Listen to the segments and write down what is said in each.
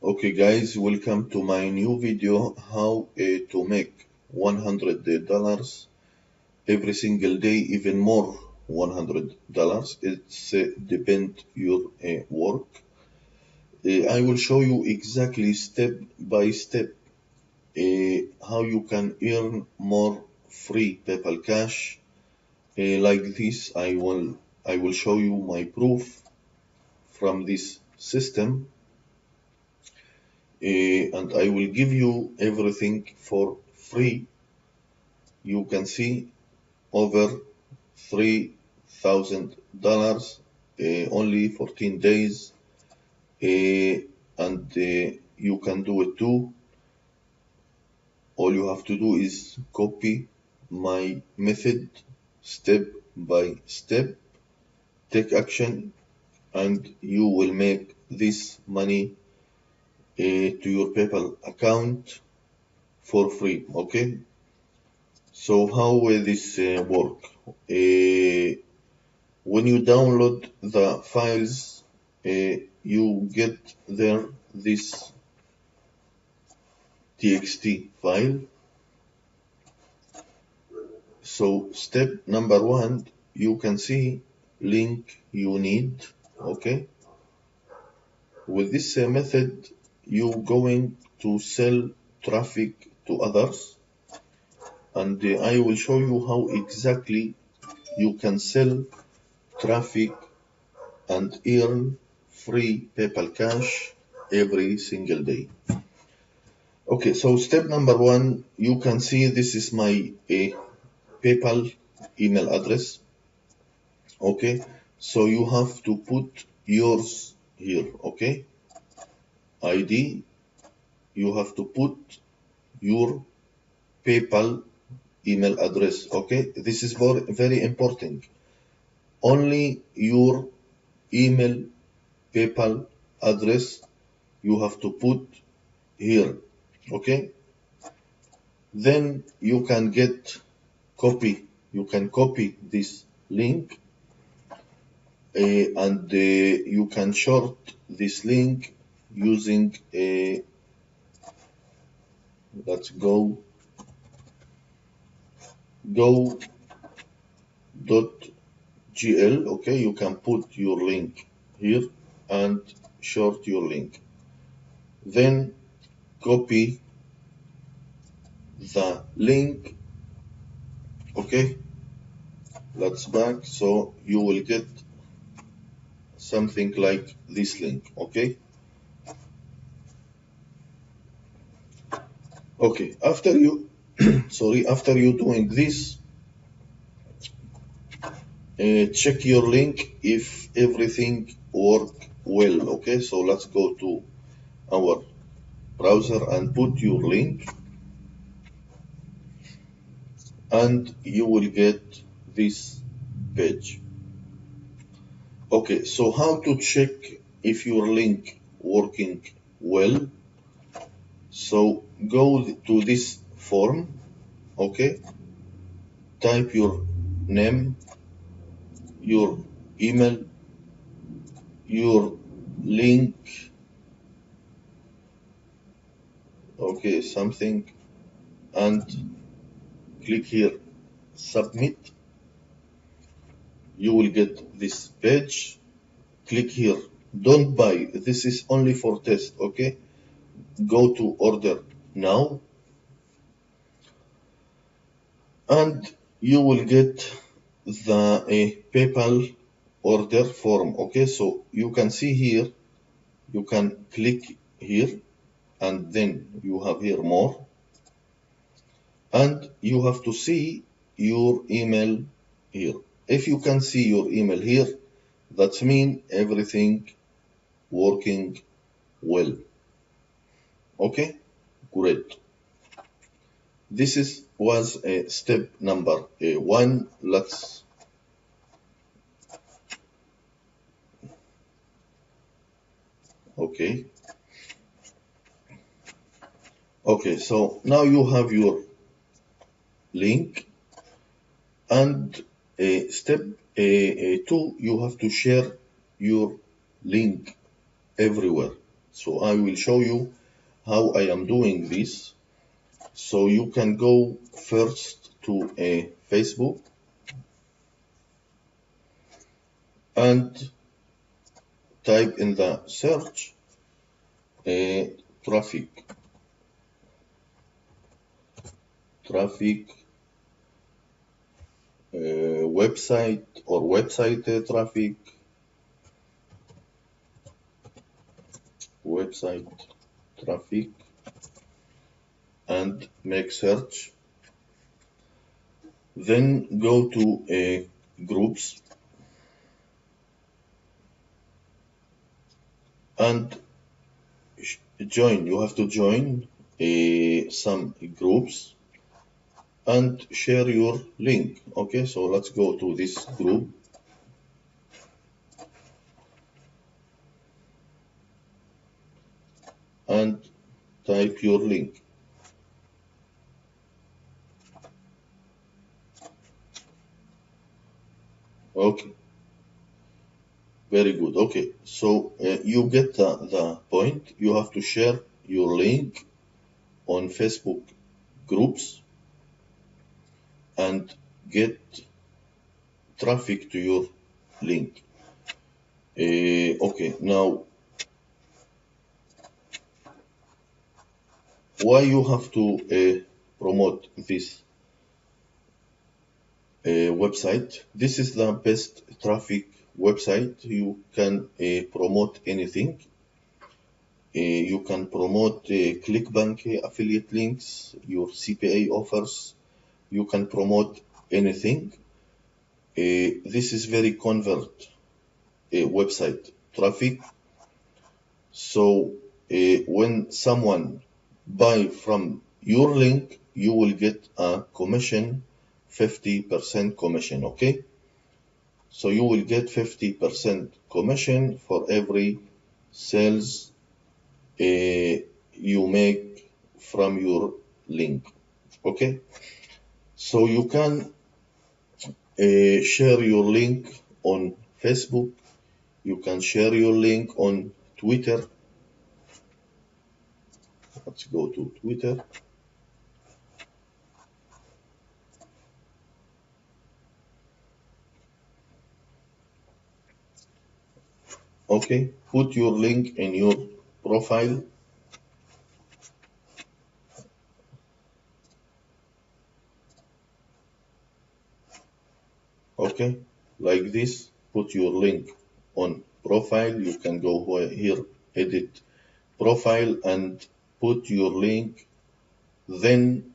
Okay guys, welcome to my new video how to make $100 every single day, even more $100. It's depend your work. I will show you exactly step by step how you can earn more free PayPal cash. Like this, I will show you my proof from this system. And I will give you everything for free. You can see over $3,000 only 14 days, and you can do it too. All you have to do is copy my method step by step, take action, and you will make this money to your PayPal account for free. Okay, so how will this work? When you download the files, you get there this txt file. So step number one, you can see link you need. Okay, with this method, you going to sell traffic to others, and I will show you how exactly you can sell traffic and earn free PayPal cash every single day. Okay, so step number one, you can see this is my PayPal email address. Okay, so you have to put yours here. Okay, ID, you have to put your PayPal email address. Okay, this is very important. Only your email PayPal address you have to put here. Okay, then you can copy this link, and you can short this link using let's go go.gl. Okay, you can put your link here and short your link, then copy the link. Okay, let's back, so you will get something like this link. Okay, after you after you doing this, check your link if everything work well. Okay, so let's go to our browser and put your link, and you will get this page. Okay, so how to check if your link working well? So go to this form. Okay, type your name, your email, your link, okay, something, and click here submit. You will get this page. Click here, don't buy, this is only for test. Okay, go to order now, and you will get the PayPal order form. Okay, so you can see here, you can click here, and then you have here more, and you have to see your email here. If you can see your email here, that means everything working well. Okay, great. This was step number one. Let's okay. Okay, so now you have your link, and step two, you have to share your link everywhere. So I will show you how I am doing this. So you can go first to a Facebook and type in the search traffic, website or website traffic, website traffic, and make search. Then go to groups and join. You have to join some groups and share your link. Okay, so let's go to this group and type your link. Okay, very good. Okay, so you get the point. You have to share your link on Facebook groups and get traffic to your link. Okay, now why you have to promote this website? This is the best traffic website. You can promote anything. You can promote ClickBank affiliate links, your CPA offers. You can promote anything. This is very convert website traffic. So when someone buy from your link, you will get a commission, 50% commission, okay? So you will get 50% commission for every sales you make from your link, okay? So you can share your link on Facebook, you can share your link on Twitter. Let's go to Twitter. Okay, put your link in your profile. Okay, like this, put your link on profile. You can go here, edit profile, and put your link. Then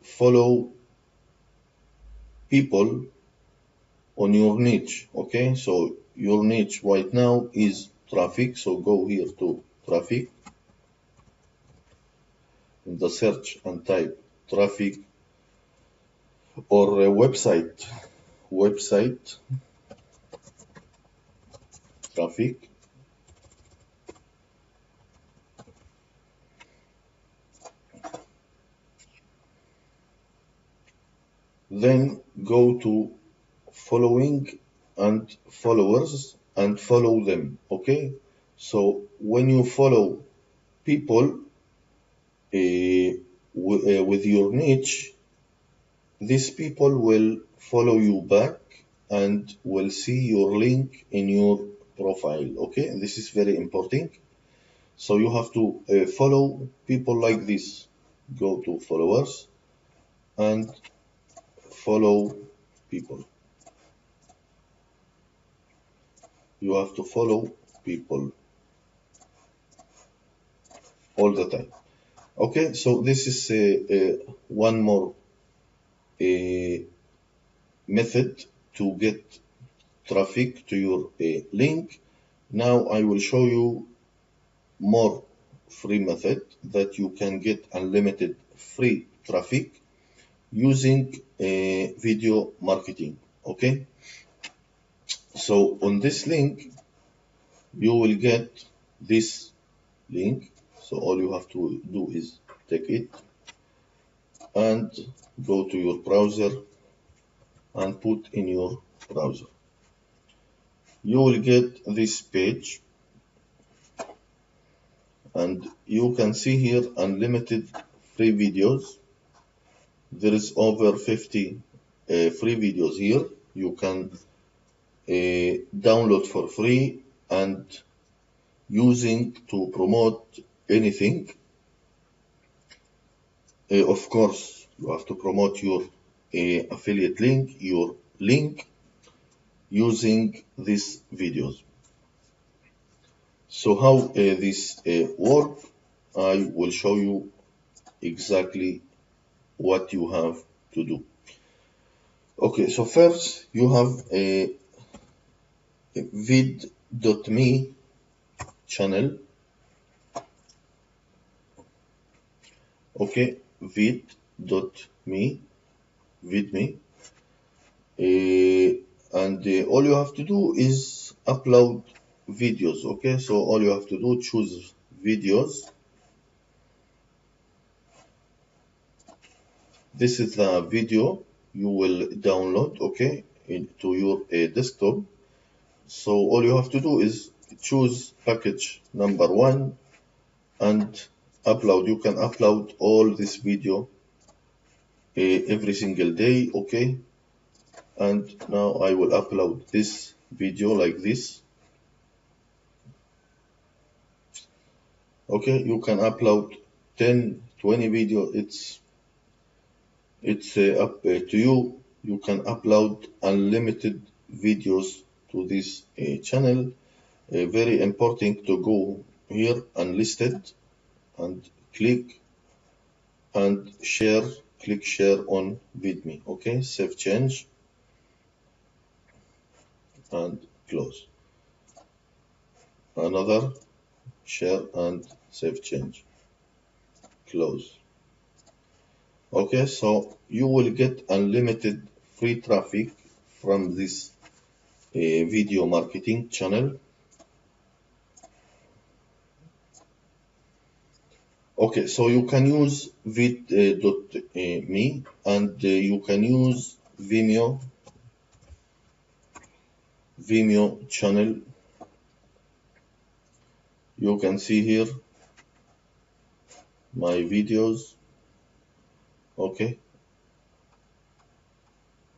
follow people on your niche. Okay, so your niche right now is traffic. So go here to traffic in the search and type traffic or website traffic. Then go to following and followers and follow them. Okay, so when you follow people with your niche, these people will follow you back and will see your link in your profile. Okay, this is very important. So you have to follow people like this. Go to followers and follow people. You have to follow people all the time. Okay, so this is one more method to get traffic to your link. Now I will show you more free method that you can get unlimited free traffic using video marketing. Okay, so on this link you will get this link. So all you have to do is take it and go to your browser and put in your browser. You will get this page. and you can see here unlimited free videos. There is over 50 free videos here. You can download for free and using to promote anything. Of course, you have to promote your affiliate link, your link, using these videos. So how this work, I will show you exactly what you have to do. Okay, so first you have a vid.me channel. Okay, vid.me, vidme. And all you have to do is upload videos. Okay, so all you have to do, choose videos. This is the video you will download, okay, into your desktop. So all you have to do is choose package number 1 and upload. You can upload all this video every single day, okay. And now I will upload this video like this. Okay, you can upload 10, 20 video. It's up to you. You can upload unlimited videos to this channel. Very important to go here unlisted and click and share. Click share on vidme. Okay, save change and close. Another share and save change. Close. Okay, so you will get unlimited free traffic from this video marketing channel. Okay, so you can use vid.me and you can use Vimeo channel. You can see here my videos. Okay,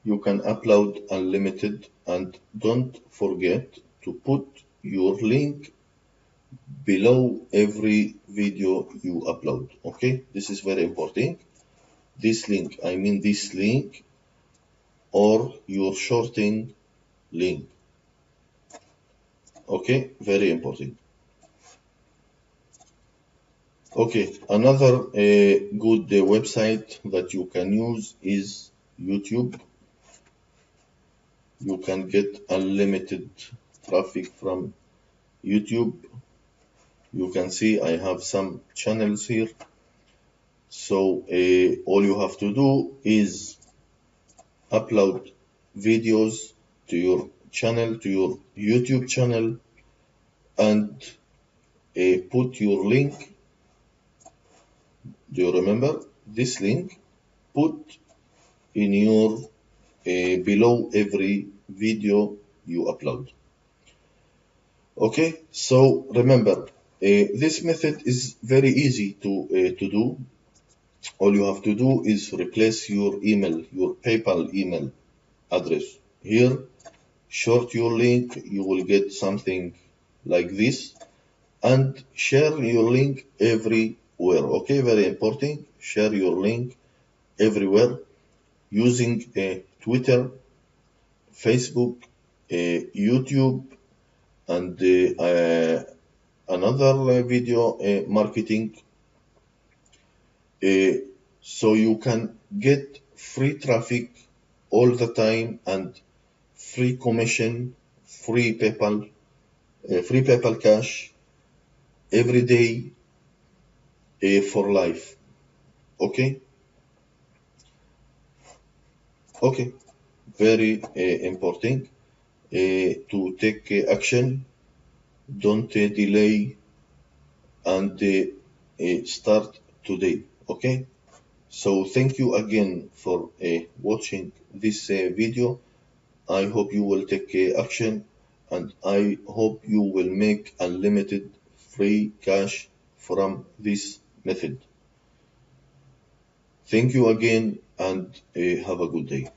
you can upload unlimited and don't forget to put your link below every video you upload. Okay, this is very important. This link, I mean this link or your shorting link. Okay, very important. Okay, another good website that you can use is YouTube. You can get unlimited traffic from YouTube. You can see I have some channels here. So all you have to do is upload videos to your channel, to your YouTube channel, and put your link. Do you remember this link? Put in your below every video you upload. Okay, so remember, this method is very easy to do. All you have to do is replace your email, your PayPal email address here, short your link, you will get something like this, and share your link everywhere. Okay, very important, share your link everywhere using Twitter, Facebook, YouTube, and another video marketing. So you can get free traffic all the time and free commission, free PayPal cash every day for life. Okay. Okay. Very important to take action. Don't delay and start today. Okay. So thank you again for watching this video. I hope you will take action and I hope you will make unlimited free cash from this method. Thank you again and have a good day.